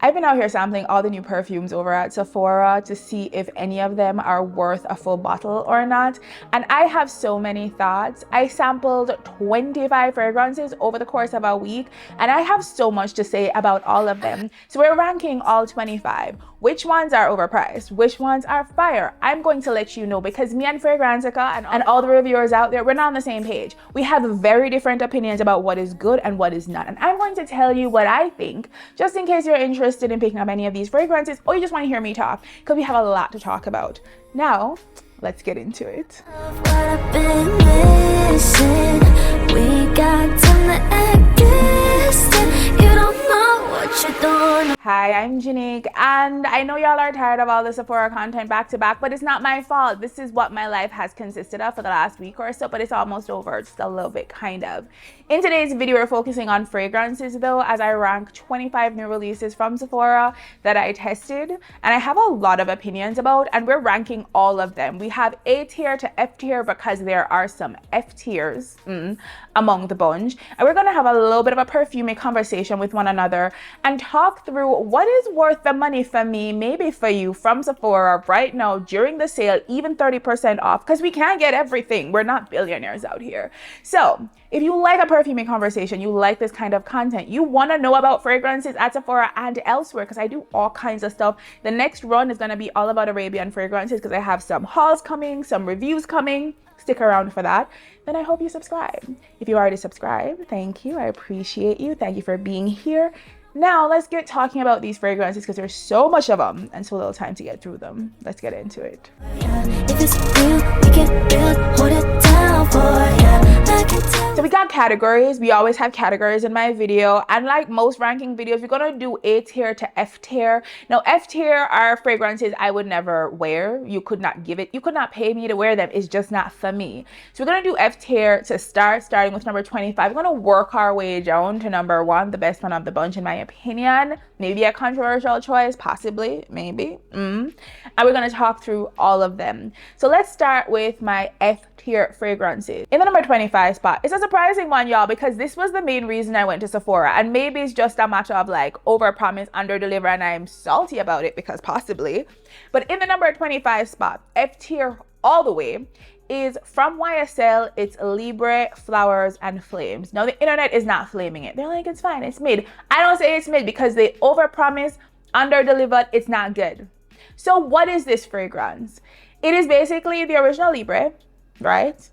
I've been out here sampling all the new perfumes over at Sephora to see if any of them are worth a full bottle or not. And I have so many thoughts. I sampled 25 fragrances over the course of a week, and I have so much to say about all of them. So we're ranking all 25. Which ones are overpriced? Which ones are fire? I'm going to let you know, because me and Fragrantica and all the reviewers out there, we're not on the same page. We have very different opinions about what is good and what is not. And I'm going to tell you what I think, just in case you're interested in picking up any of these fragrances, or you just want to hear me talk, because we have a lot to talk about. Now, let's get into it. Hi, I'm Jeanique, and I know y'all are tired of all the Sephora content back to back, but it's not my fault. This is what my life has consisted of for the last week or so, but it's almost over, just a little bit, kind of. In today's video, we're focusing on fragrances though, as I rank 25 new releases from Sephora that I tested, and I have a lot of opinions about, and we're ranking all of them. We have A tier to F tier because there are some F tiers among the bunch, and we're gonna have a little bit of a perfumey conversation with one another and talk through what is worth the money for me, maybe for you, from Sephora right now during the sale, even 30% off, because we can't get everything. We're not billionaires out here. So if you like a perfumey conversation, you like this kind of content, you want to know about fragrances at Sephora and elsewhere, because I do all kinds of stuff. The next run is going to be all about Arabian fragrances, because I have some hauls coming, some reviews coming. Stick around for that. Then I hope you subscribe. If you already subscribed, thank you. I appreciate you. Thank you for being here. Now let's get talking about these fragrances, because there's so much of them and so little time to get through them. Let's get into it. So we got categories. We always have categories in my video, and like most ranking videos, we're gonna do A tier to F tier. Now F tier are fragrances I would never wear. You could not pay me to wear them. It's just not for me. So we're gonna do F tier to starting with number 25. We're gonna work our way down to number 1, the best one of the bunch in my opinion. Maybe a controversial choice, possibly, maybe. And we're gonna talk through all of them. So let's start with my F tier fragrances. In the number 25 spot, it's a surprising one, y'all, because this was the main reason I went to Sephora, and maybe it's just a matter of like over promise, under deliver, and I'm salty about it, because possibly. But in the number 25 spot, F tier all the way, is from YSL. It's Libre, Flowers, and Flames. Now the internet is not flaming it. They're like, it's fine, it's mid. I don't say it's mid because they overpromise, under-delivered, it's not good. So what is this fragrance? It is basically the original Libre, right?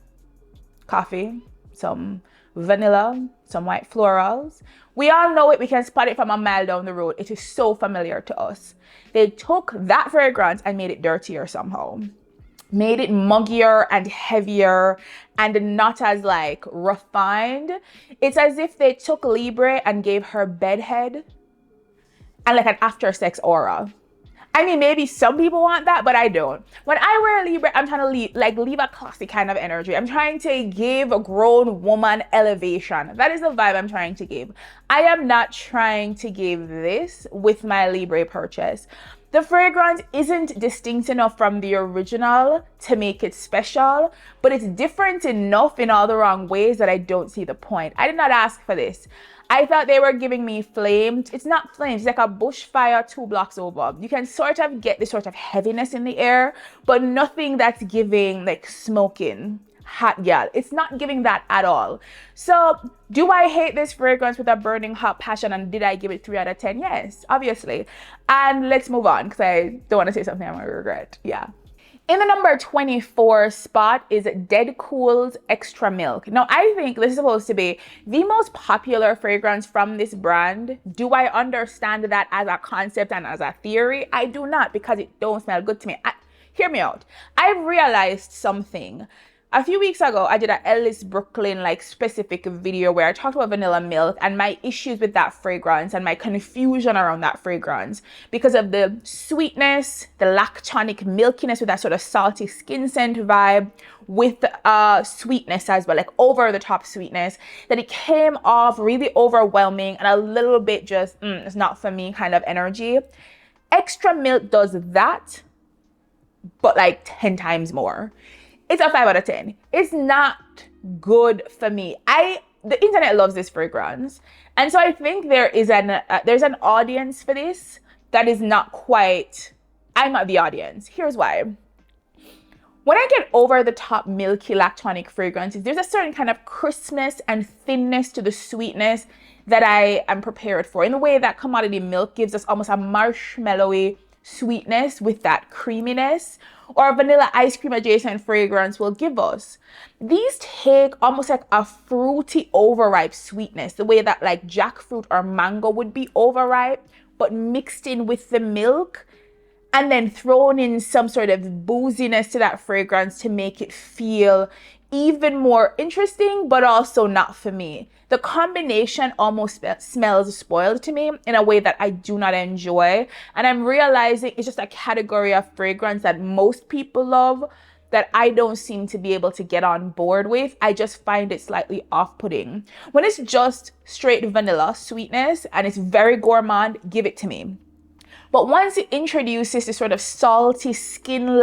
Coffee, some vanilla, some white florals. We all know it. We can spot it from a mile down the road. It is so familiar to us. They took that fragrance and made it dirtier somehow. Made it muggier and heavier and not as like refined. It's as if they took Libre and gave her bedhead and like an after sex aura. I mean, maybe some people want that, but I don't. When I wear Libre, I'm trying to leave a classy kind of energy. I'm trying to give a grown woman elevation. That is the vibe I'm trying to give. I am not trying to give this with my Libre purchase. The fragrance isn't distinct enough from the original to make it special, but it's different enough in all the wrong ways that I don't see the point. I did not ask for this. I thought they were giving me flames. It's not flames, it's like a bushfire 2 blocks over. You can sort of get this sort of heaviness in the air, but nothing that's giving like smoking hot gal. It's not giving that at all. So do I hate this fragrance with a burning hot passion, and did I give it 3 out of 10? Yes, obviously. And let's move on, because I don't want to say something I'm going to regret. Yeah. In the number 24 spot is DedCool's Xtra Milk. Now, I think this is supposed to be the most popular fragrance from this brand. Do I understand that as a concept and as a theory? I do not, because it don't smell good to me. Hear me out. I've realized something. A few weeks ago, I did a Ellis Brooklyn specific video where I talked about vanilla milk and my issues with that fragrance and my confusion around that fragrance because of the sweetness, the lactonic milkiness with that sort of salty skin scent vibe with sweetness as well, like over the top sweetness, that it came off really overwhelming and a little bit just, it's not for me kind of energy. Xtra Milk does that, but like 10 times more. It's a 5 out of 10. It's not good for me. I the internet loves this fragrance. And so I think there's an audience for this that is not quite, I'm not the audience. Here's why. When I get over the top milky lactonic fragrances, there's a certain kind of crispness and thinness to the sweetness that I am prepared for, in the way that commodity milk gives us almost a marshmallowy sweetness with that creaminess, or a vanilla ice cream adjacent fragrance will give us. These take almost like a fruity overripe sweetness, the way that like jackfruit or mango would be overripe, but mixed in with the milk, and then thrown in some sort of booziness to that fragrance to make it feel even more interesting, but also not for me. The combination almost smells spoiled to me in a way that I do not enjoy. And I'm realizing it's just a category of fragrance that most people love that I don't seem to be able to get on board with. I just find it slightly off-putting. When it's just straight vanilla sweetness and it's very gourmand, give it to me. But once it introduces this sort of salty skin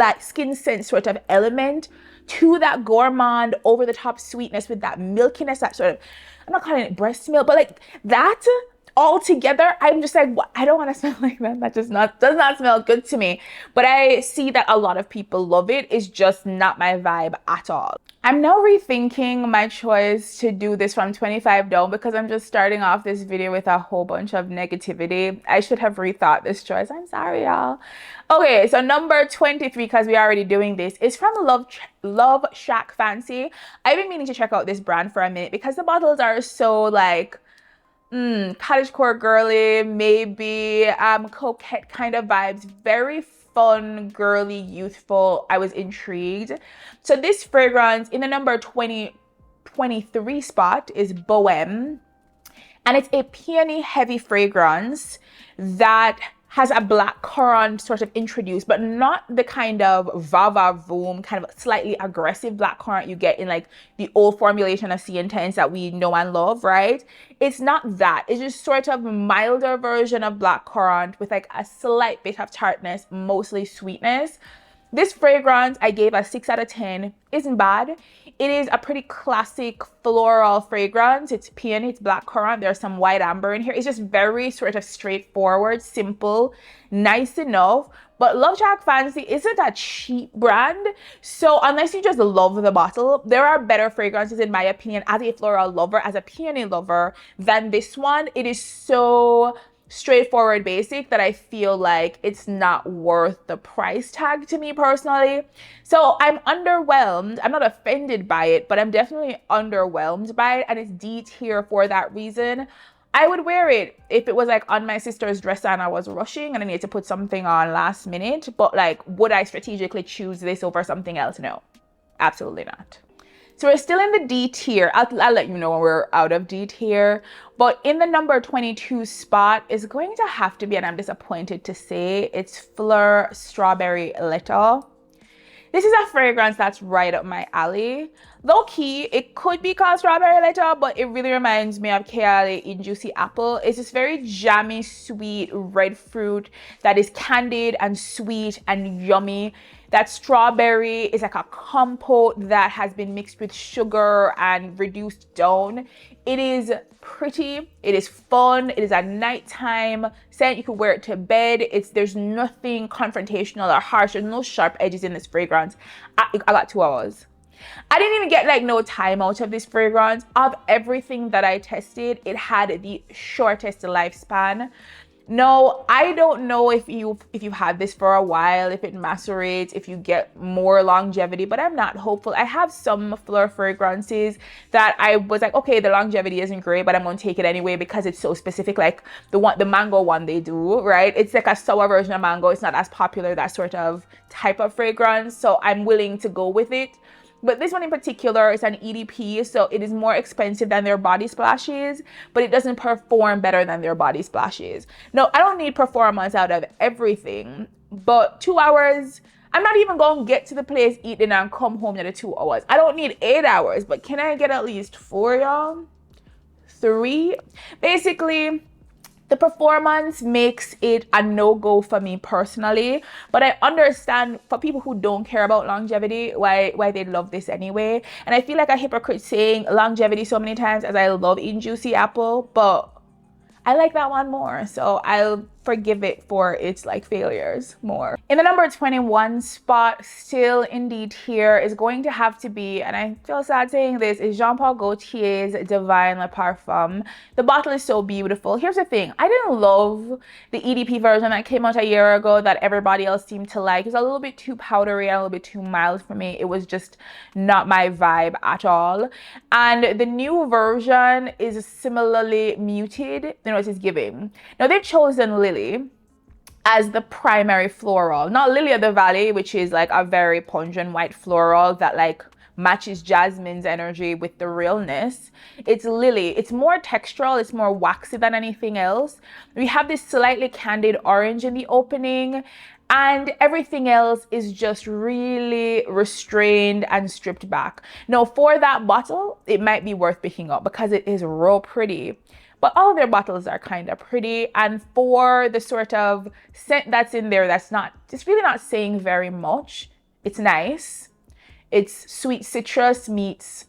scent sort of element to that gourmand over the top sweetness with that milkiness, that sort of, I'm not calling it breast milk, but like that all together, I'm just like, what? I don't want to smell like that. That does not smell good to me. But I see that a lot of people love it. It's just not my vibe at all. I'm now rethinking my choice to do this from 25 down because I'm just starting off this video with a whole bunch of negativity. I should have rethought this choice. I'm sorry, y'all. Okay, so number 23, because we're already doing this, is from Love Shack Fancy. I've been meaning to check out this brand for a minute because the bottles are so like cottagecore girly, maybe coquette kind of vibes. Very fun, girly, youthful. I was intrigued. So this fragrance in the number 23 spot is Bohème, and it's a peony heavy fragrance that has a black currant sort of introduced, but not the kind of va-va-voom, kind of slightly aggressive black currant you get in like the old formulation of C Intense that we know and love, right? It's not that. It's just sort of milder version of black currant with like a slight bit of tartness, mostly sweetness. This fragrance I gave a 6 out of 10. Isn't bad. It is a pretty classic floral fragrance. It's peony, it's black currant. There's some white amber in here. It's just very sort of straightforward, simple, nice enough. But Love Shack Fancy isn't a cheap brand. So unless you just love the bottle, there are better fragrances in my opinion as a floral lover, as a peony lover, than this one. It is so straightforward basic that I feel like it's not worth the price tag to me personally. So I'm underwhelmed. I'm not offended by it, but I'm definitely underwhelmed by it, and it's D tier for that reason. I would wear it if it was like on my sister's dresser and I was rushing and I needed to put something on last minute, but like, would I strategically choose this over something else? No, absolutely not. So we're still in the D tier. I'll let you know when we're out of D tier. But in the number 22 spot is going to have to be, and I'm disappointed to say, it's Fleur Strawberry Letter. This is a fragrance that's right up my alley. Low key, it could be called Strawberry Letter, but it really reminds me of Kale in Juicy Apple. It's this very jammy, sweet red fruit that is candied and sweet and yummy. That strawberry is like a compote that has been mixed with sugar and reduced down. It is pretty, it is fun, it is a nighttime scent. You could wear it to bed. There's nothing confrontational or harsh. There's no sharp edges in this fragrance. I got 2 hours. I didn't even get like no time out of this fragrance. Of everything that I tested, it had the shortest lifespan. No, I don't know if you've had this for a while, if it macerates, if you get more longevity, but I'm not hopeful. I have some Fleur fragrances that I was like, okay, the longevity isn't great, but I'm gonna take it anyway because it's so specific. Like the mango one they do, right? It's like a sour version of mango. It's not as popular, that sort of type of fragrance, so I'm willing to go with it. But this one in particular is an EDP, so it is more expensive than their body splashes, but it doesn't perform better than their body splashes. No, I don't need performance out of everything, but 2 hours, I'm not even going to get to the place, eat dinner, and come home in the 2 hours. I don't need 8 hours, but can I get at least 4, y'all? 3? Basically, The performance makes it a no-go for me personally, but I understand for people who don't care about longevity why they love this anyway. And I feel like a hypocrite saying longevity so many times as I love eating juicy apple, but I like that one more, so I'll forgive it for its like failures more. In the number 21 spot, still indeed here, is going to have to be, and I feel sad saying this, is Jean Paul Gaultier's Divine Le Parfum. The bottle is so beautiful. Here's the thing, I didn't love the EDP version that came out a year ago that everybody else seemed to like. It was a little bit too powdery and a little bit too mild for me. It was just not my vibe at all. And the new version is similarly muted than what it's giving. Now they've chosen Lily as the primary floral, not Lily of the Valley, which is like a very pungent white floral that like matches Jasmine's energy with the realness. It's Lily. It's more textural, it's more waxy than anything else. We have this slightly candied orange in the opening, and everything else is just really restrained and stripped back. Now for that bottle, it might be worth picking up because it is real pretty. But all of their bottles are kind of pretty, and for the sort of scent that's in there, it's really not saying very much. It's nice. It's sweet citrus meets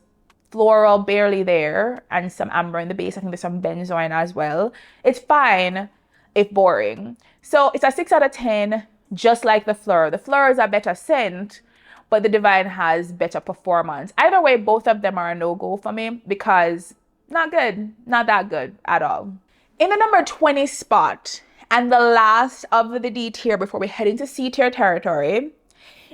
floral barely there, and some amber in the base. I think there's some benzoin as well. It's fine if boring. So it's a 6 out of 10, just like the Fleur. The Fleur is a better scent, but the Divine has better performance. Either way, both of them are a no-go for me because not good, not that good at all. In the number 20 spot, and the last of the D tier before we head into C tier territory,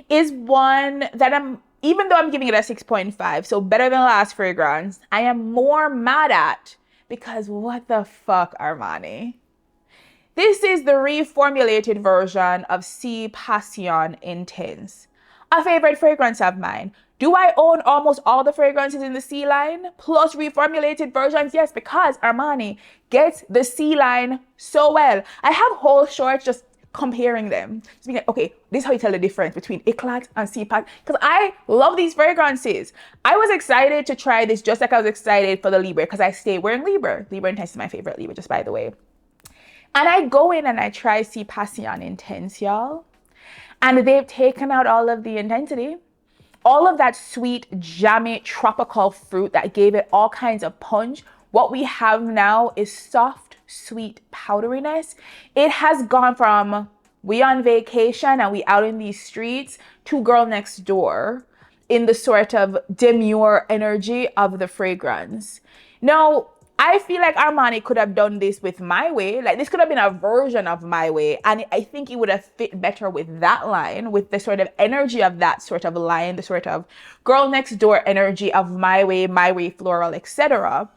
is one that even though I'm giving it a 6.5, so better than the last fragrance, I am more mad at because what the fuck, Armani? This is the reformulated version of C Passione Intense, a favorite fragrance of mine. Do I own almost all the fragrances in the C line plus reformulated versions? Yes, because Armani gets the C line so well. I have whole shorts just comparing them. Just being like, okay, this is how you tell the difference between Eclat and C-Pack, because I love these fragrances. I was excited to try this just like I was excited for the Libre because I stay wearing Libre. Libre Intense is my favorite Libre, just by the way. And I go in and I try C Passione Intense, y'all. And they've taken out all of the intensity. All of that sweet, jammy, tropical fruit that gave it all kinds of punch. What we have now is soft, sweet powderiness. It has gone from we on vacation and we out in these streets to girl next door in the sort of demure energy of the fragrance. Now, I feel like Armani could have done this with My Way. Like this could have been a version of My Way. And I think it would have fit better with that line, with the sort of energy of that sort of line, the sort of girl next door energy of My Way Floral, etc.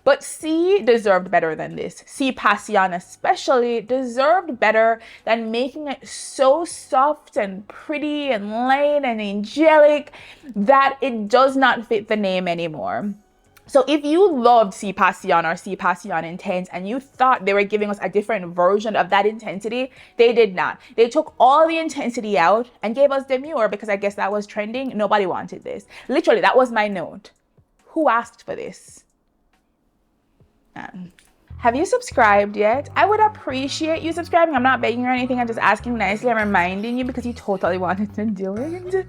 But C deserved better than this. C Passione especially deserved better than making it so soft and pretty and light and angelic that it does not fit the name anymore. So if you loved C Passione or C Passione Intense and you thought they were giving us a different version of that intensity, they did not. They took all the intensity out and gave us Demure because I guess that was trending. Nobody wanted this. Literally, that was my note. Who asked for this? Have you subscribed yet? I would appreciate you subscribing. I'm not begging or anything. I'm just asking nicely. I'm reminding you because you totally wanted to do it.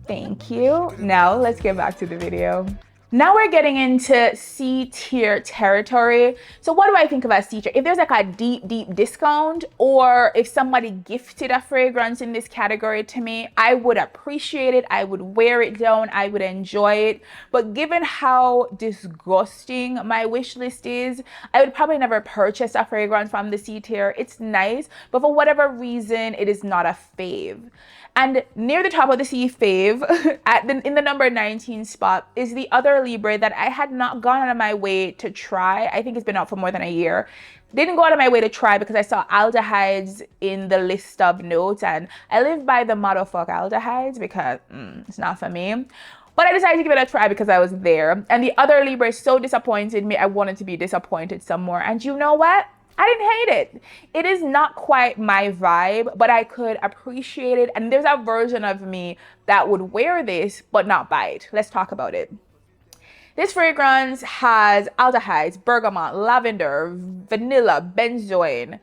Thank you. Now let's get back to the video. Now we're getting into C tier territory. So what do I think about C tier? If there's like a deep discount, or if somebody gifted a fragrance in this category to me, I would appreciate it. I would wear it down. I would enjoy it. But given how disgusting my wish list is, I would probably never purchase a fragrance from the C tier. It's nice, but for whatever reason, it is not a fave. And near the top of the C fave, in the number 19 spot, is the other Libre that I had not gone out of my way to try. I think it's been out for more than a year. Didn't go out of my way to try because I saw aldehydes in the list of notes, and I live by the motto fuck aldehydes because it's not for me. But I decided to give it a try because I was there. And the other Libre so disappointed me, I wanted to be disappointed some more. And you know what? I didn't hate it. It is not quite my vibe, but I could appreciate it. And there's a version of me that would wear this, but not buy it. Let's talk about it. This fragrance has aldehydes, bergamot, lavender, vanilla, benzoin.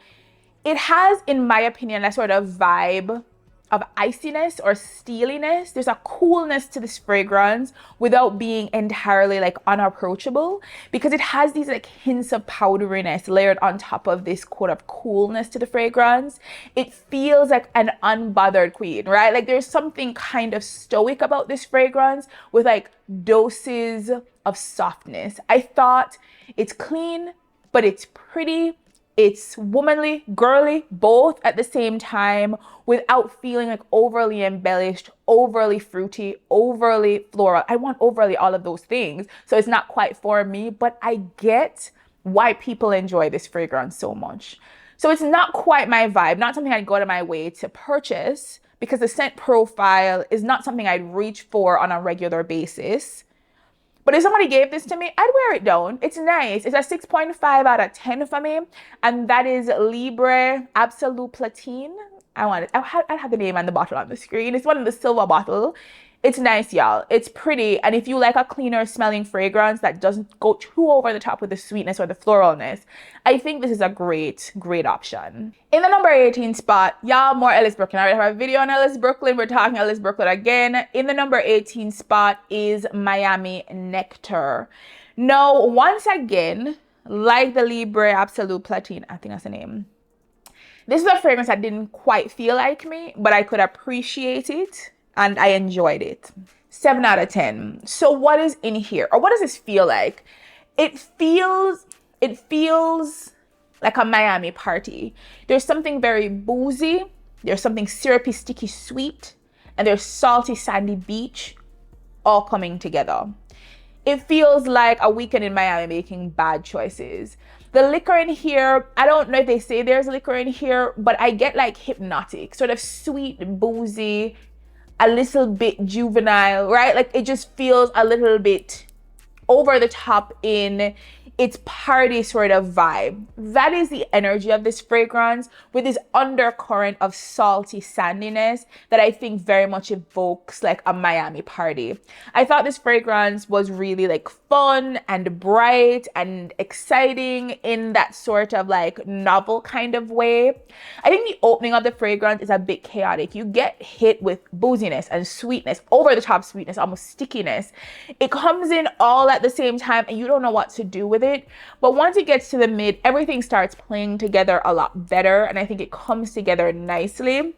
It has, in my opinion, that sort of vibe of iciness or steeliness. There's a coolness to this fragrance without being entirely like unapproachable, because it has these like hints of powderiness layered on top of this quote of coolness to the fragrance. It feels like an unbothered queen, right? Like there's something kind of stoic about this fragrance with like doses of softness. I thought it's clean, but it's pretty. It's womanly, girly, both at the same time, without feeling like overly embellished, overly fruity, overly floral. I want overly all of those things. So it's not quite for me, but I get why people enjoy this fragrance so much. So it's not quite my vibe, not something I'd go to my way to purchase, because the scent profile is not something I'd reach for on a regular basis. But if somebody gave this to me, I'd wear it down. It's nice. It's a 6.5 out of 10 for me. And that is Libre Absolute Platine. I have the name on the bottle on the screen. It's one of the silver bottle. It's nice, y'all. It's pretty. And if you like a cleaner smelling fragrance that doesn't go too over the top with the sweetness or the floralness, I think this is a great option. In the number 18 spot, y'all, more Ellis Brooklyn. I already have a video on Ellis Brooklyn. We're talking Ellis Brooklyn again. In the number 18 spot is Miami Nectar. Now, once again, like the Libre Absolute Platine, I think that's the name. This is a fragrance that didn't quite feel like me, but I could appreciate it. And I enjoyed it. 7 out of 10. So what is in here? Or what does this feel like? It feels like a Miami party. There's something very boozy. There's something syrupy, sticky, sweet. And there's salty, sandy beach all coming together. It feels like a weekend in Miami making bad choices. The liquor in here, I don't know if they say there's liquor in here, but I get like hypnotic, sort of sweet, boozy, a little bit juvenile, right? Like it just feels a little bit over the top in its party sort of vibe. That is the energy of this fragrance, with this undercurrent of salty sandiness that I think very much evokes like a Miami party. I thought this fragrance was really like fun and bright and exciting in that sort of like novel kind of way. I think the opening of the fragrance is a bit chaotic. You get hit with booziness and sweetness, over the top sweetness, almost stickiness. It comes in all at the same time and you don't know what to do with it. But once it gets to the mid, everything starts playing together a lot better, and I think it comes together nicely.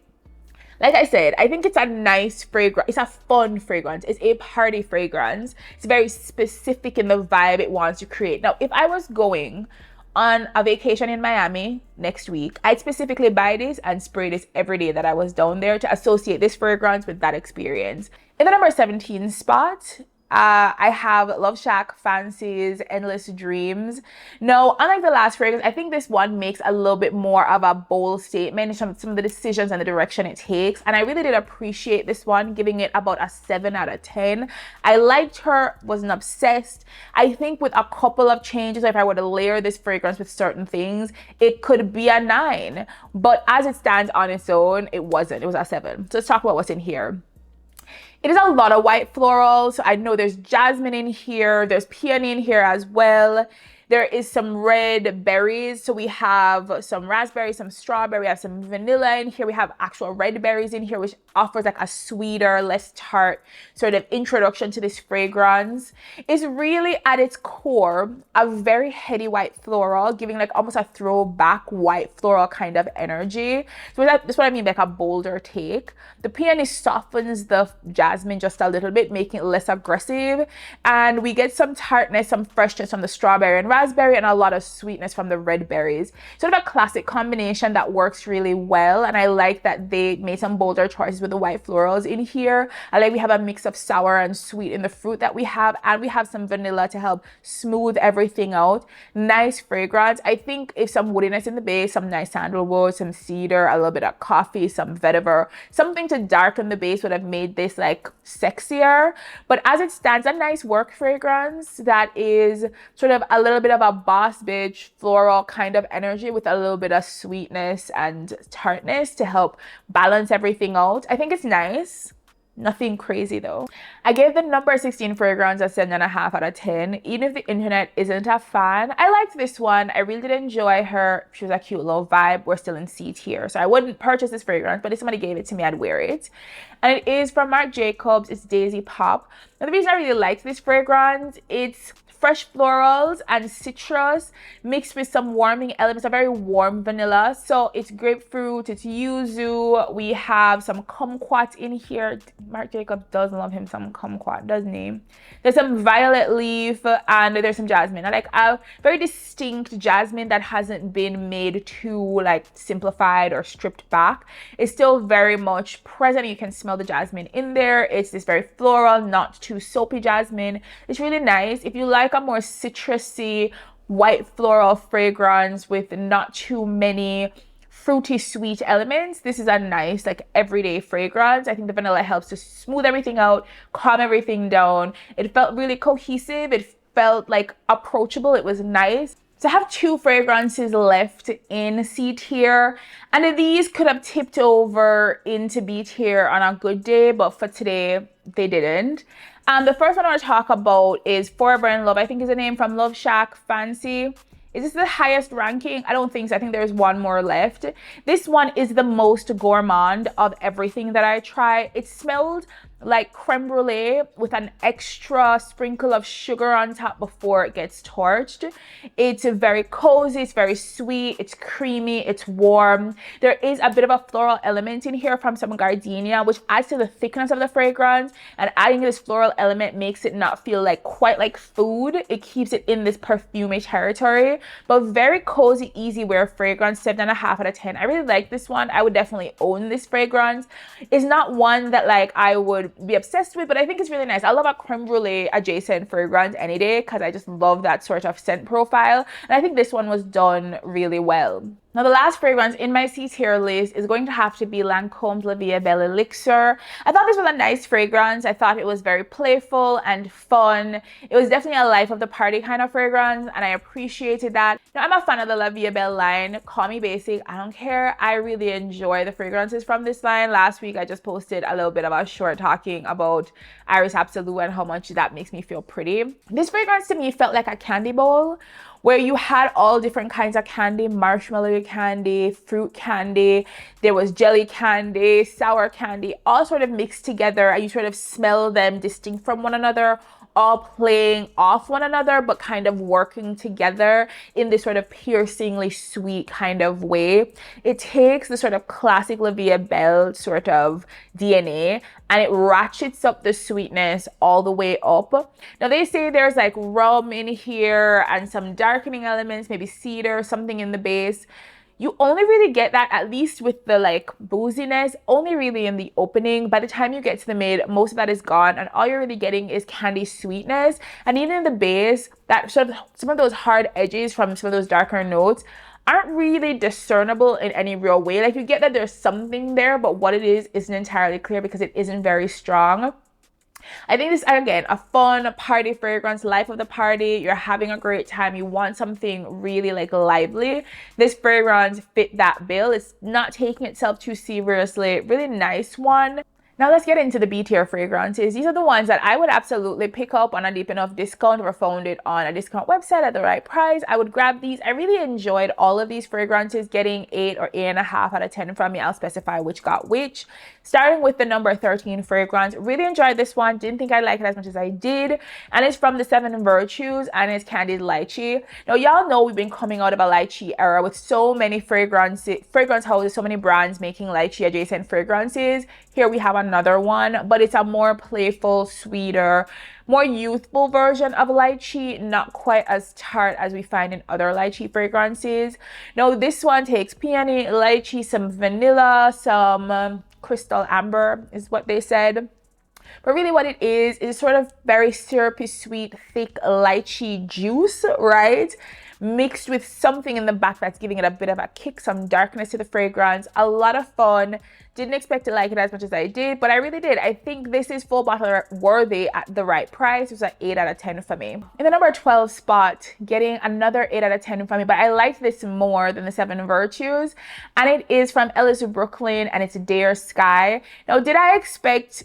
Like I said, I think it's a nice fragrance. It's a fun fragrance. It's a party fragrance. It's very specific in the vibe it wants to create. Now, if I was going on a vacation in Miami next week, I'd specifically buy this and spray this every day that I was down there to associate this fragrance with that experience. In the number 17 spot, I have Love Shack Fancy's Endless Dreams. Now, unlike the last fragrance, I think this one makes a little bit more of a bold statement in some of the decisions and the direction it takes. And I really did appreciate this one, giving it about a 7 out of 10. I liked her, wasn't obsessed. I think with a couple of changes, if I were to layer this fragrance with certain things, it could be a 9. But as it stands on its own, it wasn't. It was a 7. So let's talk about what's in here. It is a lot of white florals. So I know there's jasmine in here. There's peony in here as well. There is some red berries. So we have some raspberry, some strawberry, we have some vanilla in here. We have actual red berries in here, which offers like a sweeter, less tart sort of introduction to this fragrance. It's really at its core a very heady white floral, giving like almost a throwback white floral kind of energy. So that's what I mean by like a bolder take. The peony softens the jasmine just a little bit, making it less aggressive. And we get some tartness, some freshness from the strawberry and raspberry, and a lot of sweetness from the red berries. Sort of a classic combination that works really well. And I like that they made some bolder choices with the white florals in here. I like we have a mix of sour and sweet in the fruit that we have, and we have some vanilla to help smooth everything out. Nice fragrance. I think if some woodiness in the base, some nice sandalwood, some cedar, a little bit of coffee, some vetiver, something to darken the base would have made this like sexier. But as it stands, a nice work fragrance that is sort of a little bit of a boss bitch floral kind of energy with a little bit of sweetness and tartness to help balance everything out. I think it's nice. Nothing crazy though. I gave the number 16 fragrance a 7.5 out of 10. Even if the internet isn't a fan, I liked this one. I really did enjoy her. She was a cute little vibe. We're still in C tier, so I wouldn't purchase this fragrance, but if somebody gave it to me, I'd wear it. And it is from Marc Jacobs. It's Daisy Pop. Now the reason I really liked this fragrance, it's fresh florals and citrus mixed with some warming elements, a very warm vanilla. So it's grapefruit, it's yuzu. We have some kumquat in here. Marc Jacobs does love him some kumquat, doesn't he? There's some violet leaf and there's some jasmine. I like a very distinct jasmine that hasn't been made too like simplified or stripped back. It's still very much present. You can smell the jasmine in there. It's this very floral, not too soapy jasmine. It's really nice. If you like a more citrusy white floral fragrance with not too many fruity sweet elements, this is a nice like everyday fragrance. I think the vanilla helps to smooth everything out, calm everything down. It felt really cohesive. It felt like approachable. It was nice. So I have 2 fragrances left in C tier, and these could have tipped over into B tier on a good day, but for today they didn't. The first one I want to talk about is Forever in Love. I think is the name from Love Shack Fancy. Is this the highest ranking? I don't think so. I think there's one more left. This one is the most gourmand of everything that I try. It smelled like creme brulee with an extra sprinkle of sugar on top before it gets torched. It's very cozy, it's very sweet, it's creamy, it's warm. There is a bit of a floral element in here from some gardenia, which adds to the thickness of the fragrance, and adding this floral element makes it not feel like quite like food. It keeps it in this perfumey territory, but very cozy, easy wear fragrance. 7.5 out of 10. I really like this one. I would definitely own this fragrance. It's not one that like I would be obsessed with, but I think it's really nice. I love a creme brulee adjacent fragrance any day because I just love that sort of scent profile, and I think this one was done really well. Now the last fragrance in my C tier list is going to have to be Lancome's La Vie Belle Elixir. I thought this was a nice fragrance. I thought it was very playful and fun. It was definitely a life of the party kind of fragrance, and I appreciated that. Now I'm a fan of the La Vie Belle line. Call me basic, I don't care. I really enjoy the fragrances from this line. Last week I just posted a little bit of a short talking about Iris Absolute and how much that makes me feel pretty. This fragrance to me felt like a candy bowl, where you had all different kinds of candy, marshmallow candy, fruit candy, there was jelly candy, sour candy, all sort of mixed together, and you sort of smell them distinct from one another, all playing off one another, but kind of working together in this sort of piercingly sweet kind of way. It takes the sort of classic La Vie Belle sort of DNA and it ratchets up the sweetness all the way up. Now they say there's like rum in here and some darkening elements, maybe cedar, something in the base. You only really get that, at least with the like booziness, only really in the opening. By the time you get to the mid, most of that is gone, and all you're really getting is candy sweetness. And even in the base, that sort of some of those hard edges from some of those darker notes aren't really discernible in any real way. Like you get that there's something there, but what it is isn't entirely clear because it isn't very strong. I think this, again, a fun party fragrance, life of the party. You're having a great time. You want something really like lively. This fragrance fit that bill. It's not taking itself too seriously. Really nice one. Now let's get into the B tier fragrances. These are the ones that I would absolutely pick up on a deep enough discount or found it on a discount website at the right price. I would grab these. I really enjoyed all of these fragrances, getting 8 or 8.5 out of 10 from me. I'll specify which got which. Starting with the number 13 fragrance. Really enjoyed this one. Didn't think I'd like it as much as I did. And it's from the 7 Virtues and it's Candied Lychee. Now y'all know we've been coming out of a lychee era with so many fragrance houses, so many brands making lychee adjacent fragrances. Here we have another one, but it's a more playful, sweeter, more youthful version of lychee, not quite as tart as we find in other lychee fragrances. Now this one takes peony, lychee, some vanilla, some crystal amber is what they said. But really what it is sort of very syrupy, sweet, thick lychee juice, right? Mixed with something in the back that's giving it a bit of a kick, some darkness to the fragrance. A lot of fun. Didn't expect to like it as much as I did, but I really did. I think this is full bottle worthy at the right price. It was an 8 out of 10 for me. In the number 12 spot, getting another 8 out of 10 for me, but I liked this more than the 7 Virtues. And it is from Ellis Brooklyn and it's Dare Sky. Now, did I expect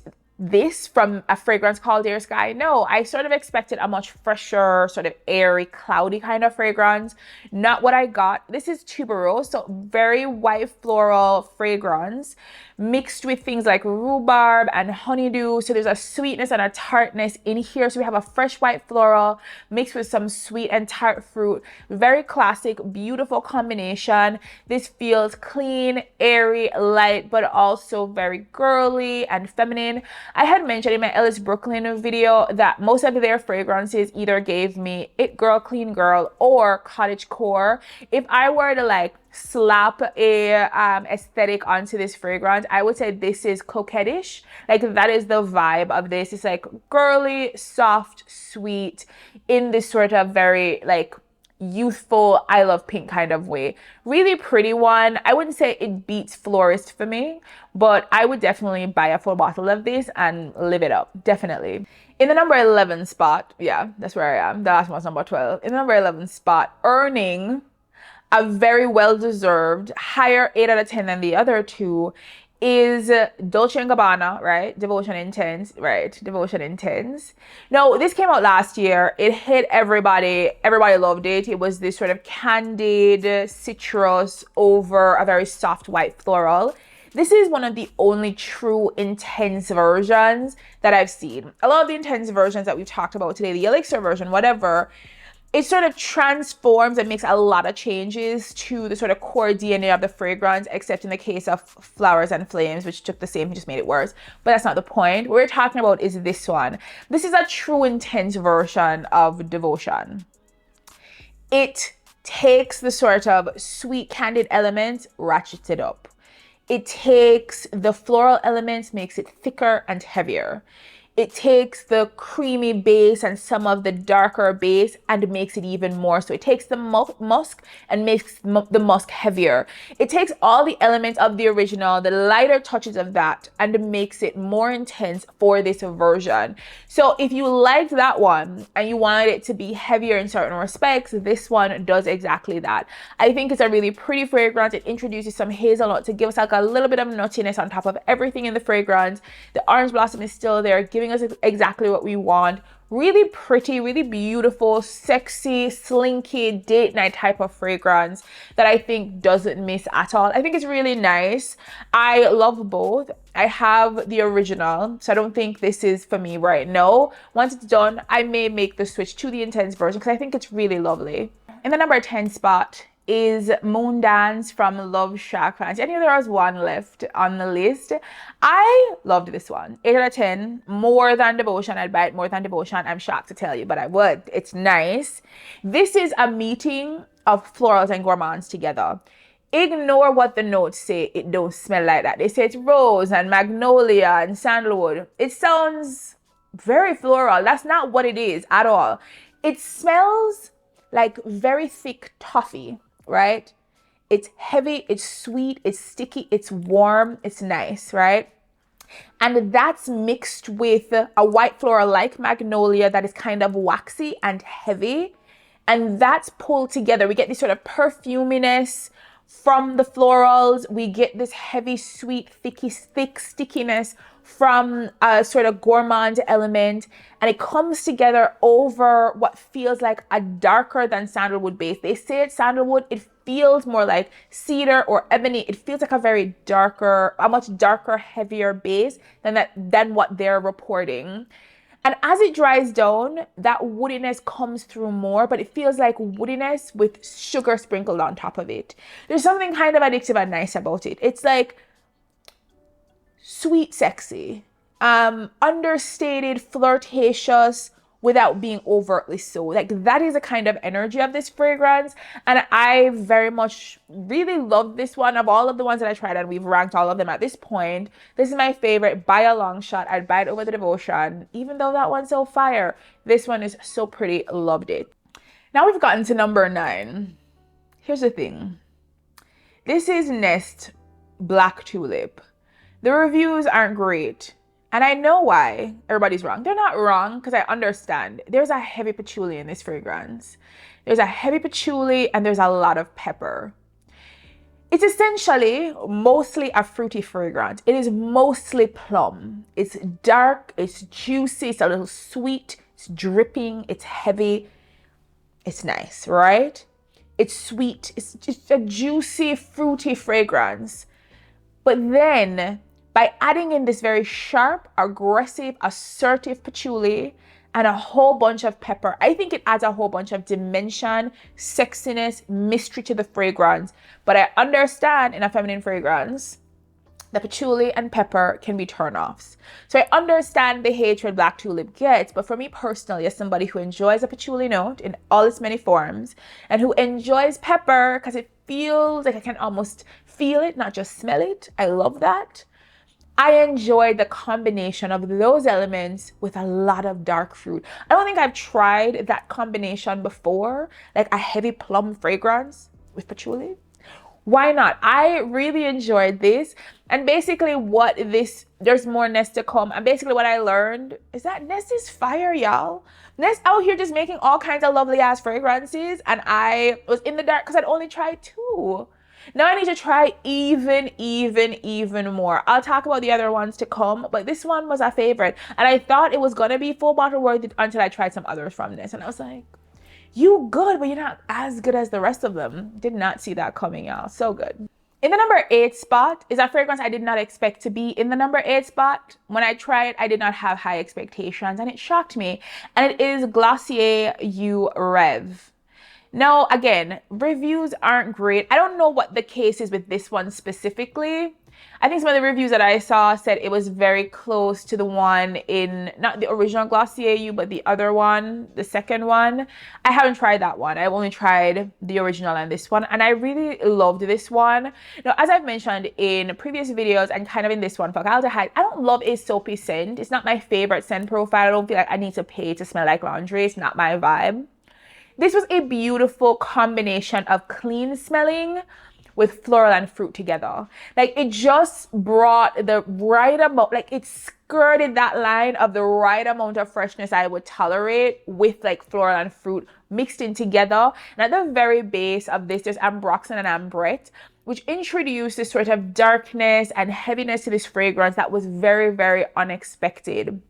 this from a fragrance called Dear Sky. No, I sort of expected a much fresher, sort of airy, cloudy kind of fragrance. Not what I got. This is tuberose, so very white floral fragrance mixed with things like rhubarb and honeydew. So there's a sweetness and a tartness in here. So we have a fresh white floral mixed with some sweet and tart fruit. Very classic, beautiful combination. This feels clean, airy, light, but also very girly and feminine. I had mentioned in my Ellis Brooklyn video that most of their fragrances either gave me it girl, clean girl, or cottage core. If I were to like slap a aesthetic onto this fragrance, I would say this is coquettish. Like that is the vibe of this. It's like girly, soft, sweet, in this sort of very like youthful I love pink kind of way. Really pretty one. I wouldn't say it beats florist for me, but I would definitely buy a full bottle of this and live it up. Definitely. In the number 11 spot, yeah, that's where I am. The last one's number 12. In the number 11 spot, earning a very well-deserved higher 8 out of 10 than the other two, is Dolce & Gabbana, right? Devotion Intense, right? Devotion Intense. No, this came out last year. It hit everybody. Everybody loved it. It was this sort of candied citrus over a very soft white floral. This is one of the only true intense versions that I've seen. A lot of the intense versions that we've talked about today, the elixir version, whatever, it sort of transforms and makes a lot of changes to the sort of core DNA of the fragrance, except in the case of Flowers and Flames, which took the same and just made it worse. But that's not the point. What we're talking about is this one. This is a true intense version of Devotion. It takes the sort of sweet candied elements, ratchets it up. It takes the floral elements, makes it thicker and heavier. It takes the creamy base and some of the darker base and makes it even more. So it takes the musk and makes the musk heavier. It takes all the elements of the original, the lighter touches of that, and makes it more intense for this version. So if you liked that one and you wanted it to be heavier in certain respects, this one does exactly that. I think it's a really pretty fragrance. It introduces some hazelnut to give us like a little bit of nuttiness on top of everything in the fragrance. The orange blossom is still there, giving us exactly what we want. Really pretty, really beautiful, sexy, slinky, date night type of fragrance that I think doesn't miss at all. I think it's really nice. I love both. I have the original, so I don't think this is for me right now. Once it's done, I may make the switch to the intense version because I think it's really lovely. In the number 10 spot is Moon Dance from Love Shack Fancy. I knew there was one left on the list. I loved this one. 8 out of 10. More than Devotion. I'd buy it more than Devotion. I'm shocked to tell you, but I would. It's nice. This is a meeting of florals and gourmands together. Ignore what the notes say. It don't smell like that. They say it's rose and magnolia and sandalwood. It sounds very floral. That's not what it is at all. It smells like very thick toffee, right? It's heavy, it's sweet, it's sticky, it's warm, it's nice, right? And that's mixed with a white floral like magnolia that is kind of waxy and heavy. And that's pulled together. We get this sort of perfuminess from the florals. We get this heavy, sweet, thick stickiness from a sort of gourmand element, and it comes together over what feels like a darker than sandalwood base. They say it's sandalwood. It feels more like cedar or ebony. It feels like a very darker, a much darker, heavier base than what they're reporting. And as it dries down, that woodiness comes through more, but it feels like woodiness with sugar sprinkled on top of it. There's something kind of addictive and nice about it. It's like sweet, sexy, understated, flirtatious, without being overtly so. Like that is a kind of energy of this fragrance. And I very much really love this one. Of all of the ones that I tried, and we've ranked all of them at this point, this is my favorite by a long shot. I'd buy it over the Devotion, even though that one's so fire. This one is so pretty. Loved it. Now we've gotten to number 9. Here's the thing. This is Nest Black Tulip. The reviews aren't great. And I know why everybody's wrong. They're not wrong because I understand. There's a heavy patchouli in this fragrance. There's a heavy patchouli and there's a lot of pepper. It's essentially mostly a fruity fragrance. It is mostly plum. It's dark, it's juicy, it's a little sweet, it's dripping, it's heavy, it's nice, right? It's sweet, it's just a juicy, fruity fragrance. But then, by adding in this very sharp, aggressive, assertive patchouli and a whole bunch of pepper, I think it adds a whole bunch of dimension, sexiness, mystery to the fragrance. But I understand in a feminine fragrance, the patchouli and pepper can be turn-offs. So I understand the hatred black tulip gets, but for me personally, as somebody who enjoys a patchouli note in all its many forms, and who enjoys pepper because it feels like I can almost feel it, not just smell it. I love that. I enjoy the combination of those elements with a lot of dark fruit. I don't think I've tried that combination before, like a heavy plum fragrance with patchouli. Why not? I really enjoyed this. And basically there's more Nest to come. And basically what I learned is that Nest is fire, y'all. Nest out here just making all kinds of lovely ass fragrances. And I was in the dark because I'd only tried 2. Now I need to try even more. I'll talk about the other ones to come, but this one was a favorite. And I thought it was gonna be full bottle worthy until I tried some others from this. And I was like, you good, but you're not as good as the rest of them. Did not see that coming, y'all. So good. In the number 8 spot is a fragrance I did not expect to be in the number 8 spot. When I tried it, I did not have high expectations and it shocked me. And it is Glossier You Rev. Now, again, reviews aren't great. I don't know what the case is with this one specifically. I think some of the reviews that I saw said it was very close to the one in, not the original Glossier You, but the other one, the second one. I haven't tried that one. I've only tried the original and this one, and I really loved this one. Now, as I've mentioned in previous videos and kind of in this one, formaldehyde, I don't love a soapy scent. It's not my favorite scent profile. I don't feel like I need to pay to smell like laundry. It's not my vibe. This was a beautiful combination of clean smelling with floral and fruit together. Like it just brought the right amount, like it skirted that line of the right amount of freshness I would tolerate with like floral and fruit mixed in together. And at the very base of this, there's ambroxan and ambrette, which introduced this sort of darkness and heaviness to this fragrance that was very unexpected.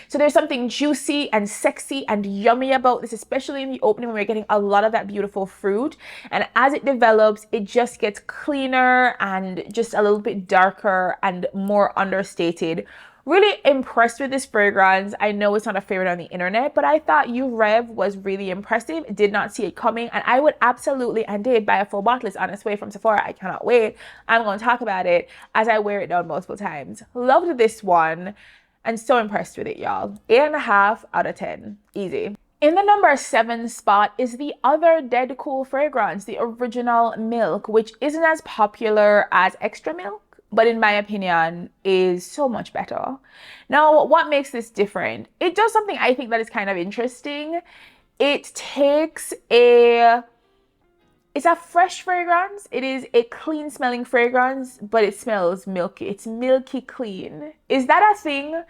So there's something juicy and sexy and yummy about this, especially in the opening when we're getting a lot of that beautiful fruit. And as it develops, it just gets cleaner and just a little bit darker and more understated. Really impressed with this fragrance. I know it's not a favorite on the internet, but I thought You Rev was really impressive. Did not see it coming, and I would absolutely and did buy a full bottle. It's on its way from Sephora. I cannot wait. I'm going to talk about it as I wear it down multiple times. Loved this one. And so impressed with it, y'all. 8.5 out of 10. Easy. In the number 7 spot is the other DedCool fragrance, the Original Milk, which isn't as popular as Xtra Milk, but in my opinion is so much better. Now, what makes this different? It does something I think that is kind of interesting. It takes it's a fresh fragrance. It is a clean smelling fragrance, but it smells milky. It's milky clean. Is that a thing?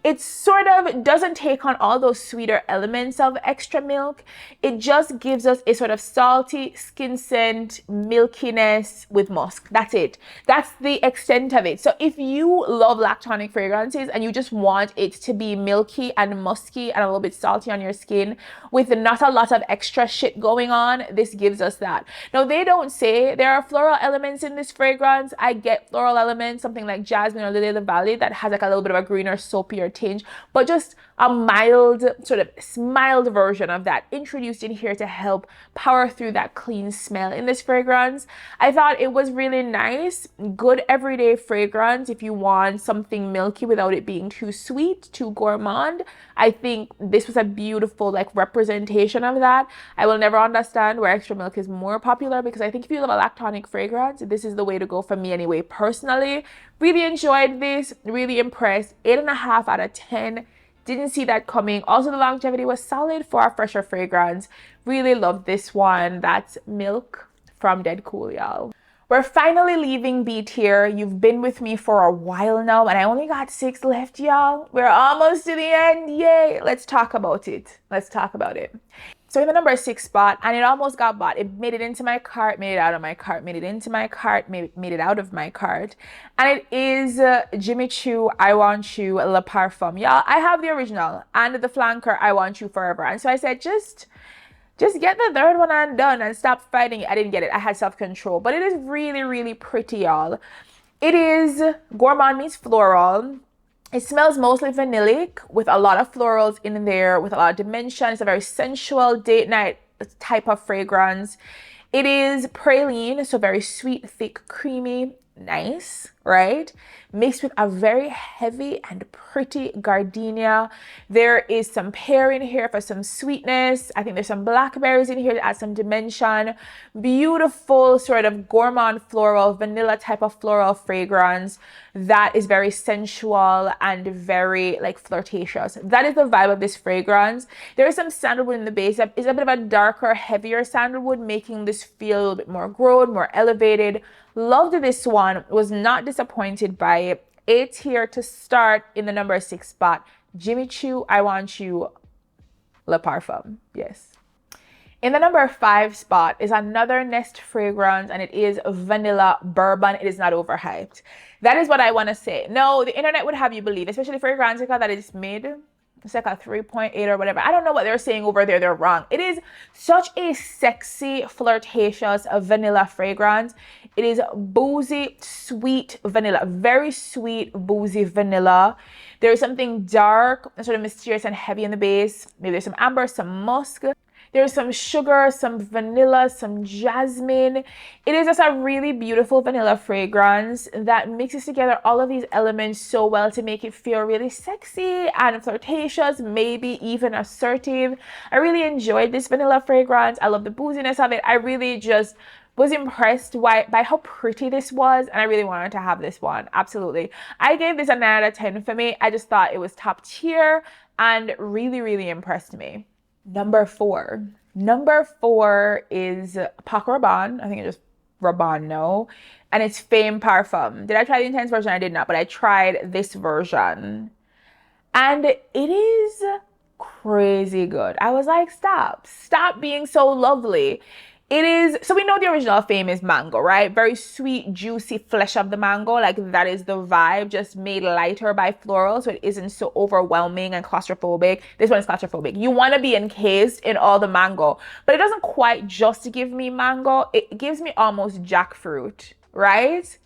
It sort of doesn't take on all those sweeter elements of Xtra Milk. It just gives us a sort of salty skin scent, milkiness with musk. That's it. That's the extent of it. So if you love lactonic fragrances and you just want it to be milky and musky and a little bit salty on your skin with not a lot of extra shit going on, this gives us that. Now, they don't say there are floral elements in this fragrance. I get floral elements, something like jasmine or lily of the valley that has like a little bit of a greener, soapier tinge, but just a mild, sort of mild version of that introduced in here to help power through that clean smell in this fragrance. I thought it was really nice, good everyday fragrance if you want something milky without it being too sweet, too gourmand. I think this was a beautiful like representation of that. I will never understand where Xtra Milk is more popular, because I think if you love a lactonic fragrance, this is the way to go for me anyway. Personally, really enjoyed this, really impressed. 8.5 out of 10. Didn't see that coming. Also, the longevity was solid for a fresher fragrance. Really loved this one. That's Milk from DedCool, y'all. We're finally leaving B tier. You've been with me for a while now, and I only got 6 left, y'all. We're almost to the end. Yay. Let's talk about it. Let's talk about it. So in the number 6 spot, and it almost got bought. It made it into my cart, made it out of my cart, made it into my cart, made it out of my cart. And it is Jimmy Choo, I Want You, Le Parfum. Y'all, I have the original and the flanker, I Want You Forever. And so I said, just get the third one and done and stop fighting it. I didn't get it. I had self-control. But it is really, really pretty, y'all. It is gourmand meets floral. It smells mostly vanillic with a lot of florals in there, with a lot of dimension. It's a very sensual date night type of fragrance. It is praline, so very sweet, thick, creamy, nice, right? Mixed with a very heavy and pretty gardenia. There is some pear in here for some sweetness. I think there's some blackberries in here to add some dimension. Beautiful sort of gourmand floral, vanilla type of floral fragrance that is very sensual and very like flirtatious. That is the vibe of this fragrance. There is some sandalwood in the base. It's a bit of a darker, heavier sandalwood, making this feel a little bit more grown, more elevated. Loved this one. Was not disappointed by it. A tier to start in the number 6 spot. Jimmy Choo, I Want You, Le Parfum. Yes. In the number 5 spot is another Nest fragrance, and it is Vanilla Bourbon. It is not overhyped. That is what I want to say. No, the internet would have you believe, especially fragrance that is mid. It's like a 3.8 or whatever. I don't know what they're saying over there. They're wrong. It is such a sexy, flirtatious vanilla fragrance. It is boozy, sweet vanilla. Very sweet, boozy vanilla. There is something dark, sort of mysterious and heavy in the base. Maybe there's some amber, some musk. There's some sugar, some vanilla, some jasmine. It is just a really beautiful vanilla fragrance that mixes together all of these elements so well to make it feel really sexy and flirtatious, maybe even assertive. I really enjoyed this vanilla fragrance. I love the booziness of it. I really just was impressed by how pretty this was, and I really wanted to have this one. Absolutely. I gave this a 9 out of 10 for me. I just thought it was top tier and really, really impressed me. Number 4. Number 4 is Pac Rabanne. I think it's just Rabanne, no. And it's Fame Parfum. Did I try the intense version? I did not, but I tried this version. And it is crazy good. I was like, stop being so lovely. It is, so we know the original Fame is mango, right? Very sweet, juicy flesh of the mango. Like that is the vibe, just made lighter by floral. So it isn't so overwhelming and claustrophobic. This one is claustrophobic. You want to be encased in all the mango, but it doesn't quite just give me mango. It gives me almost jackfruit, right?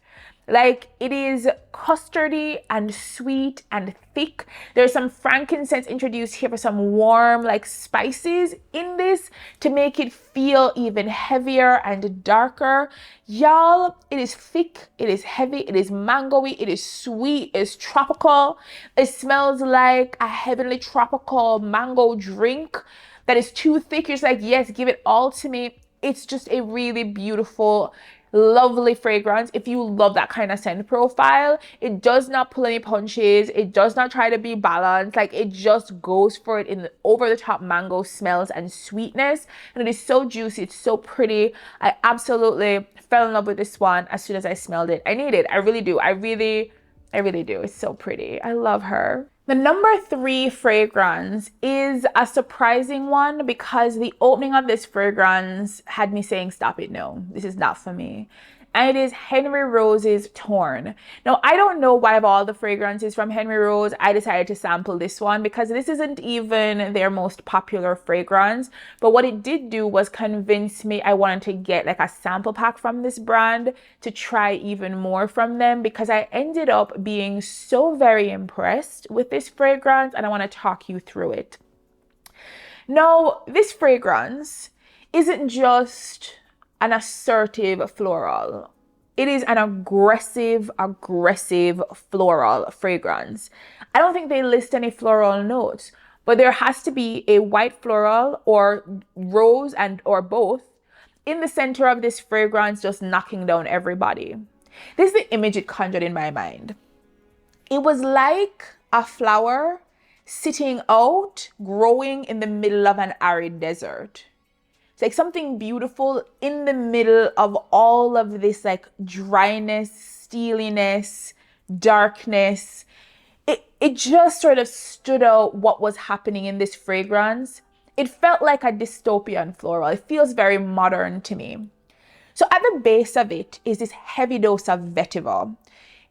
Like it is custardy and sweet and thick. There's some frankincense introduced here for some warm like spices in this to make it feel even heavier and darker. Y'all, it is thick, it is heavy, it is mangoey, it is sweet, it's tropical. It smells like a heavenly tropical mango drink that is too thick. You're just like, yes, give it all to me. It's just a really beautiful, lovely fragrance. If you love that kind of scent profile, it does not pull any punches. It does not try to be balanced. Like it just goes for it in the over the top mango smells and sweetness. And it is so juicy. It's so pretty. I absolutely fell in love with this one as soon as I smelled it. I need it. I really do. I really do. It's so pretty. I love her. The number 3 fragrance is a surprising one because the opening of this fragrance had me saying, stop it, no, this is not for me. And it is Henry Rose's Torn. Now, I don't know why of all the fragrances from Henry Rose, I decided to sample this one because this isn't even their most popular fragrance. But what it did do was convince me I wanted to get like a sample pack from this brand to try even more from them because I ended up being so very impressed with this fragrance and I want to talk you through it. Now, this fragrance isn't just an assertive floral. It is an aggressive floral fragrance. I don't think they list any floral notes, but there has to be a white floral or rose and or both in the center of this fragrance, just knocking down everybody. This is the image it conjured in my mind. It was like a flower sitting out, growing in the middle of an arid desert. It's like something beautiful in the middle of all of this like dryness, steeliness, darkness. It just sort of stood out what was happening in this fragrance. It felt like a dystopian floral. It feels very modern to me. So at the base of it is this heavy dose of vetiver.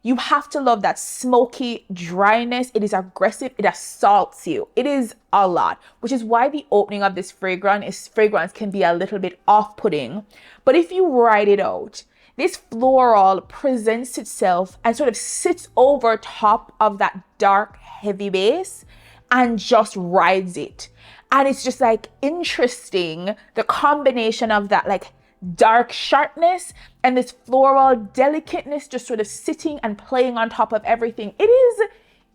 You have to love that smoky dryness. It is aggressive. It assaults you. It is a lot, which is why the opening of this fragrance can be a little bit off-putting. But if you ride it out, this floral presents itself and sort of sits over top of that dark, heavy base and just rides it. And it's just like interesting, the combination of that like dark sharpness and this floral delicateness just sort of sitting and playing on top of everything. It is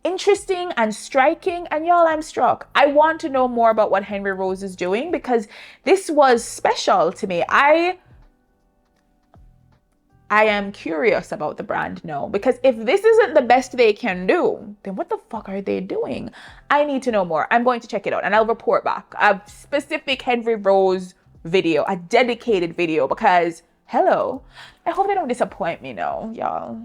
interesting and striking, and y'all, I'm struck. I want to know more about what Henry Rose is doing because this was special to me. I am curious about the brand now, because if this isn't the best they can do, then what the fuck are they doing? I need to know more. I'm going to check it out and I'll report back a specific Henry Rose video, a dedicated video, because hello, I hope they don't disappoint me now, y'all.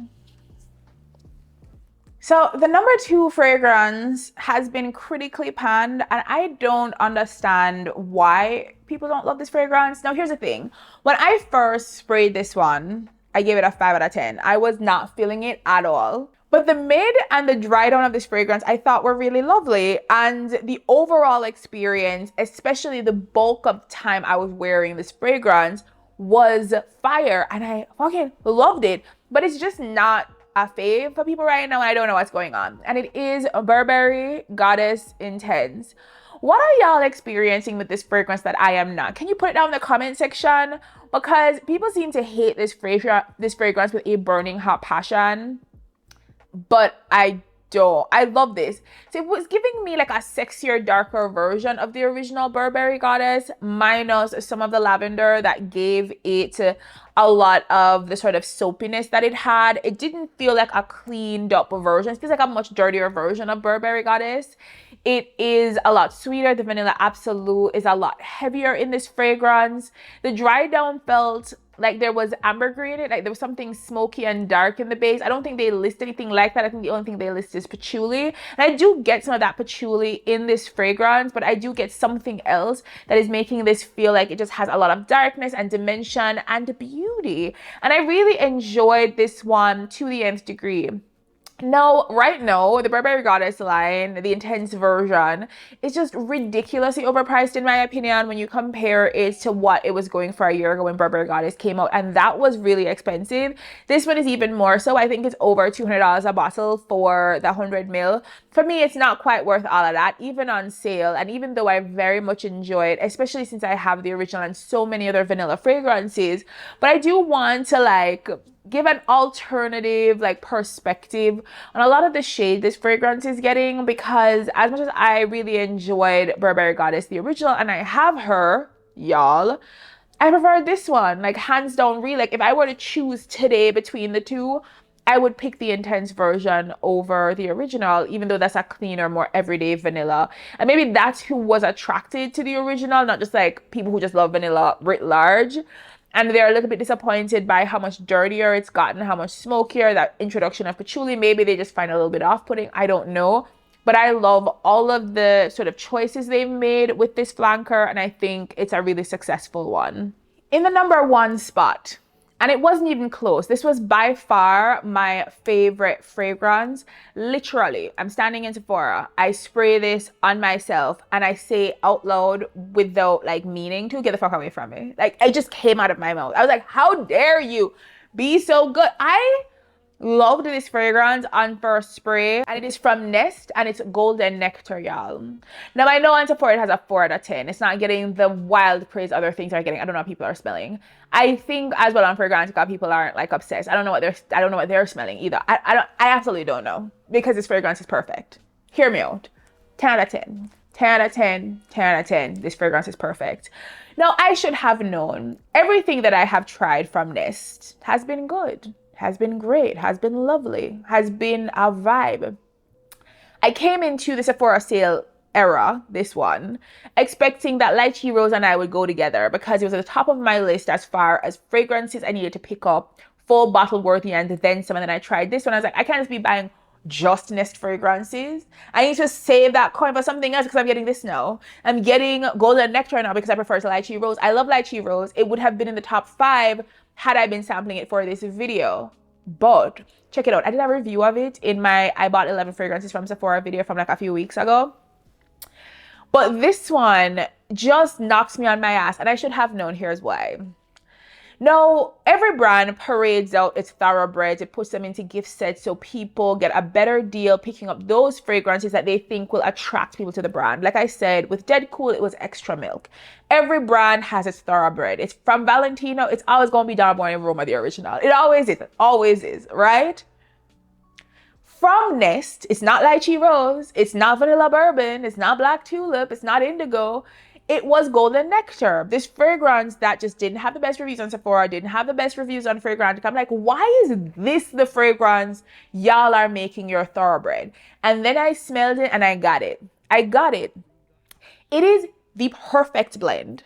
So the number 2 fragrance has been critically panned, and I don't understand why people don't love this fragrance. Now here's the thing, when I first sprayed this one, I gave it a 5 out of 10. I was not feeling it at all. But the mid and the dry down of this fragrance I thought were really lovely. And the overall experience, especially the bulk of time I was wearing this fragrance, was fire. And I fucking loved it. But it's just not a fave for people right now. And I don't know what's going on. And it is Burberry Goddess Intense. What are y'all experiencing with this fragrance that I am not? Can you put it down in the comment section? Because people seem to hate this fragrance with a burning hot passion. But I don't. I love this. So it was giving me like a sexier, darker version of the original Burberry Goddess, minus some of the lavender that gave it a lot of the sort of soapiness that it had. It didn't feel like a cleaned up version. It feels like a much dirtier version of Burberry Goddess. It is a lot sweeter. The Vanilla Absolute is a lot heavier in this fragrance. The dry down felt like there was ambergris in it, like there was something smoky and dark in the base. I don't think they list anything like that. I think the only thing they list is patchouli. And I do get some of that patchouli in this fragrance, but I do get something else that is making this feel like it just has a lot of darkness and dimension and beauty. And I really enjoyed this one to the nth degree. Now, right now, the Burberry Goddess line, the intense version, is just ridiculously overpriced in my opinion when you compare it to what it was going for a year ago when Burberry Goddess came out, and that was really expensive. This one is even more so. I think it's over $200 a bottle for the 100 ml. For me, it's not quite worth all of that, even on sale. And even though I very much enjoy it, especially since I have the original and so many other vanilla fragrances, but I do want to like give an alternative like perspective on a lot of the shade this fragrance is getting, because as much as I really enjoyed Burberry Goddess the original, and I have her, y'all, I prefer this one, like hands down. Really, like if I were to choose today between the two, I would pick the intense version over the original, even though that's a cleaner, more everyday vanilla. And maybe that's who was attracted to the original, not just like people who just love vanilla writ large. And they're a little bit disappointed by how much dirtier it's gotten, how much smokier, that introduction of patchouli. Maybe they just find it a little bit off-putting. I don't know. But I love all of the sort of choices they've made with this flanker, and I think it's a really successful one. In the number 1 spot, and it wasn't even close, this was by far my favorite fragrance. Literally, I'm standing in Sephora, I spray this on myself, and I say out loud without like meaning to, get the fuck away from me. Like, it just came out of my mouth. I was like, how dare you be so good? I loved this fragrance on first spray, and it is from Nest, and it's Golden Nectar, y'all. Now I know on Sephora it has a 4 out of 10. It's not getting the wild praise other things are getting. I don't know what people are smelling. I think as well on Fragrantica people aren't like obsessed. I don't know what they're smelling either. I absolutely don't know, because this fragrance is perfect. Hear me out. 10 out of 10. 10 out of 10. 10 out of 10. This fragrance is perfect. Now I should have known everything that I have tried from Nest has been good, has been great, has been lovely, has been a vibe. I came into the Sephora sale era, this one, expecting that Lychee Rose and I would go together, because it was at the top of my list as far as fragrances I needed to pick up, full bottle worthy, and then some. And then I tried this one. I was like, I can't just be buying just Nest fragrances. I need to save that coin for something else because I'm getting this now. I'm getting Golden Nectar now because I prefer to Lychee Rose. I love Lychee Rose. It would have been in the top 5 had I been sampling it for this video. But check it out. I did a review of it in my I bought 11 fragrances from Sephora video from like a few weeks ago. But this one just knocks me on my ass, and I should have known. Here's why. Now, every brand parades out its thoroughbreds. It puts them into gift sets so people get a better deal picking up those fragrances that they think will attract people to the brand. Like I said, with DedCool, it was Xtra Milk. Every brand has its thoroughbred. It's from Valentino. It's always going to be Don Born Roma, the original. It always is. It always is, right? From Nest, it's not Lychee Rose. It's not Vanilla Bourbon. It's not Black Tulip. It's not Indigo. It was Golden Nectar, this fragrance that just didn't have the best reviews on Sephora, didn't have the best reviews on Fragrantica. I'm like, why is this the fragrance y'all are making your thoroughbred? And then I smelled it and I got it. I got it. It is the perfect blend.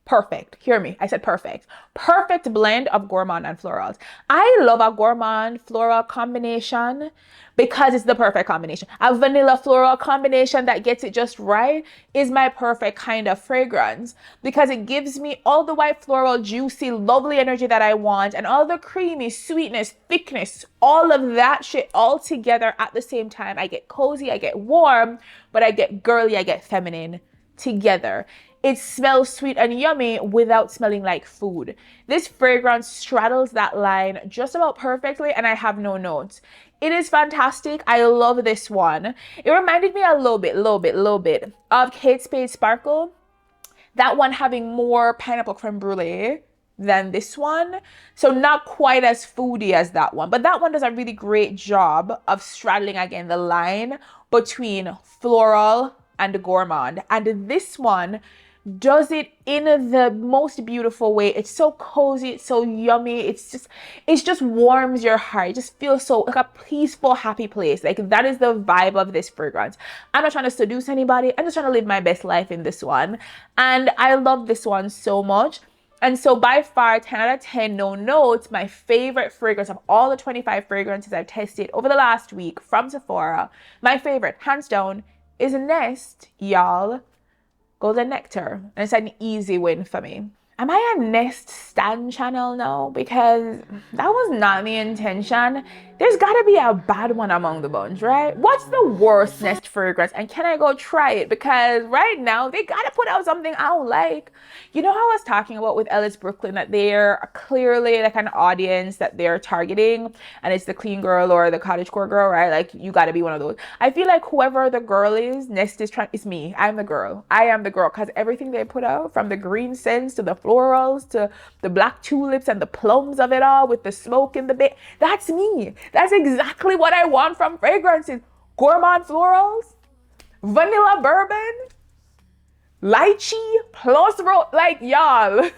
Perfect. Hear me. I said perfect. Perfect blend of gourmand and florals. I love a gourmand floral combination because it's the perfect combination. A vanilla floral combination that gets it just right is my perfect kind of fragrance because it gives me all the white floral, juicy, lovely energy that I want and all the creamy sweetness, thickness, all of that shit all together at the same time. I get cozy, I get warm, but I get girly, I get feminine together. It smells sweet and yummy without smelling like food. This fragrance straddles that line just about perfectly, and I have no notes. It is fantastic. I love this one. It reminded me a little bit of Kate Spade Sparkle. That one having more pineapple creme brulee than this one. So not quite as foodie as that one. But that one does a really great job of straddling, again, the line between floral and gourmand. And this one does it in the most beautiful way. It's so cozy, it's so yummy, it just warms your heart. It just feels so like a peaceful, happy place. Like that is the vibe of this fragrance. I'm not trying to seduce anybody, I'm just trying to live my best life in this one, and I love this one so much. And so by far, 10 out of 10, no notes, my favorite fragrance of all the 25 fragrances I've tested over the last week from Sephora, my favorite, hands down, is Nest, y'all. Golden Nectar. And it's an easy win for me. Am I a Nest stan channel now? Because that was not the intention. There's gotta be a bad one among the bunch, right? What's the worst Nest fragrance? And can I go try it? Because right now, they gotta put out something I don't like. You know how I was talking about with Ellis Brooklyn that they're clearly like an audience that they're targeting, and it's the clean girl or the cottagecore girl, right? Like you gotta be one of those. I feel like whoever the girl is, Nest is trying, it's me. I'm the girl. I am the girl, because everything they put out, from the green scents to the florals to the black tulips and the plums of it all with the smoke in the bit, that's me. That's exactly what I want from fragrances. Gourmand florals, vanilla bourbon, lychee plus like y'all.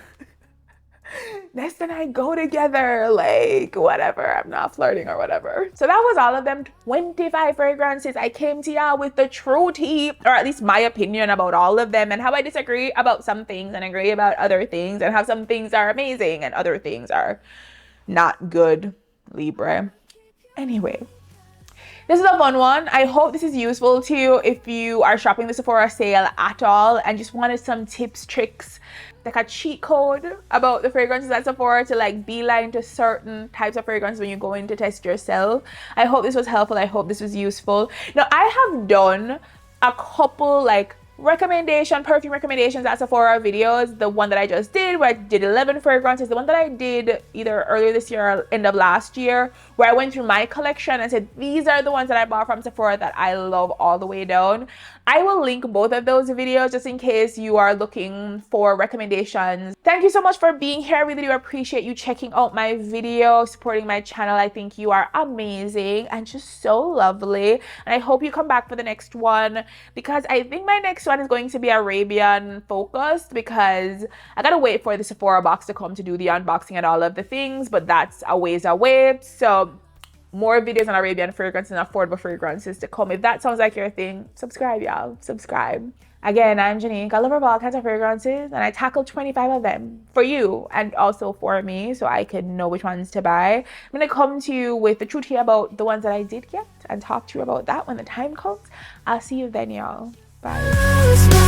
Nest and I go together, like whatever. I'm not flirting or whatever. So that was all of them 25 fragrances. I came to y'all with the true tea, or at least my opinion about all of them, and how I disagree about some things and agree about other things, and how some things are amazing and other things are not good. Libra. Anyway, this is a fun one. I hope this is useful to you if you are shopping the Sephora sale at all and just wanted some tips, tricks, like a cheat code about the fragrances at Sephora to like beeline to certain types of fragrances when you go in to test yourself. I hope this was helpful. I hope this was useful. Now, I have done a couple like perfume recommendations at Sephora videos. The one that I just did, where I did 11 fragrances, the one that I did either earlier this year or end of last year, where I went through my collection and said these are the ones that I bought from Sephora that I love all the way down. I will link both of those videos just in case you are looking for recommendations. Thank you so much for being here. I really do appreciate you checking out my video, supporting my channel. I think you are amazing and just so lovely, and I hope you come back for the next one, because I think my next one is going to be Arabian focused, because I gotta wait for the Sephora box to come to do the unboxing and all of the things, but that's a ways away. So more videos on Arabian fragrances and affordable fragrances to come. If that sounds like your thing, subscribe, y'all. Subscribe. Again, I'm Jeanique. I love all kinds of fragrances, and I tackled 25 of them for you and also for me, so I can know which ones to buy. I'm gonna come to you with the truth here about the ones that I did get and talk to you about that when the time comes. I'll see you then, y'all. Bye.